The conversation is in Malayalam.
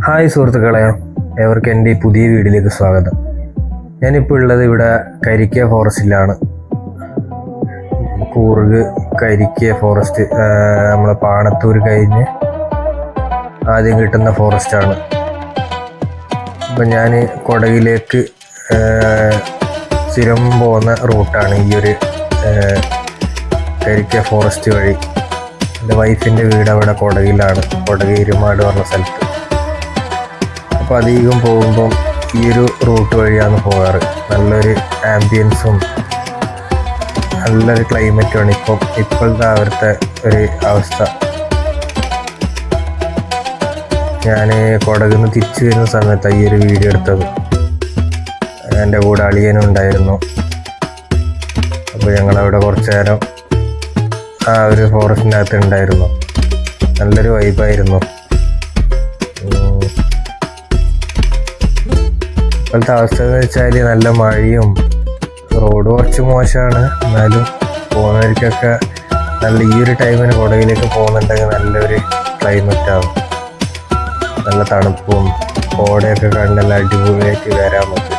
ഹായ് സുഹൃത്തുക്കളെ, ഏവർക്കും എൻ്റെ ഈ പുതിയ വീഡിയോയിലേക്ക് സ്വാഗതം. ഞാനിപ്പോൾ ഉള്ളത് ഇവിടെ കരിക്ക ഫോറസ്റ്റിലാണ്. കൂർഗ് കരിക്ക ഫോറസ്റ്റ് നമ്മളെ പാണത്തൂർ കഴിഞ്ഞ് ആദ്യം കിട്ടുന്ന ഫോറസ്റ്റാണ്. അപ്പം ഞാൻ കൊടകിലേക്ക് സ്ഥിരം പോകുന്ന റൂട്ടാണ് ഈ ഒരു കരിക്ക ഫോറസ്റ്റ് വഴി. എൻ്റെ വൈഫിൻ്റെ വീട് അവിടെ കൊടകിലാണ്, കൊടക് ഇരുമാട് പറഞ്ഞ സ്ഥലത്ത്. അപ്പോൾ അധികം പോകുമ്പം ഈ ഒരു റൂട്ട് വഴിയാണ് പോകാറ്. നല്ലൊരു ആംബിയൻസും നല്ലൊരു ക്ലൈമറ്റുമാണ് ഇപ്പോഴത്തെ അവിടുത്തെ ഒരു അവസ്ഥ. ഞാൻ കൊടകിൽ നിന്ന് തിരിച്ചു വരുന്ന സമയത്താണ് ഈ ഒരു വീഡിയോ എടുത്തത്. എൻ്റെ കൂടെ അളിയനും ഉണ്ടായിരുന്നു. അപ്പോൾ ഞങ്ങളവിടെ കുറച്ച് നേരം ആ ഒരു ഫോറസ്റ്റിനകത്ത് ഉണ്ടായിരുന്നു. നല്ലൊരു വൈബായിരുന്നു. ഇപ്പോഴത്തെ അവസ്ഥ എന്ന് വെച്ചാൽ നല്ല മഴയും റോഡ് കുറച്ച് മോശമാണ്. എന്നാലും പോകുന്നവർക്കൊക്കെ നല്ല ഈ ഒരു ടൈമിന് കൊടകിലേക്ക് പോകുന്നുണ്ടെങ്കിൽ നല്ലൊരു ക്ലൈമറ്റാകും. നല്ല തണുപ്പും കോടയൊക്കെ കണ്ട് നല്ല അടിപൊളിയായിട്ട് വരാൻ പറ്റും.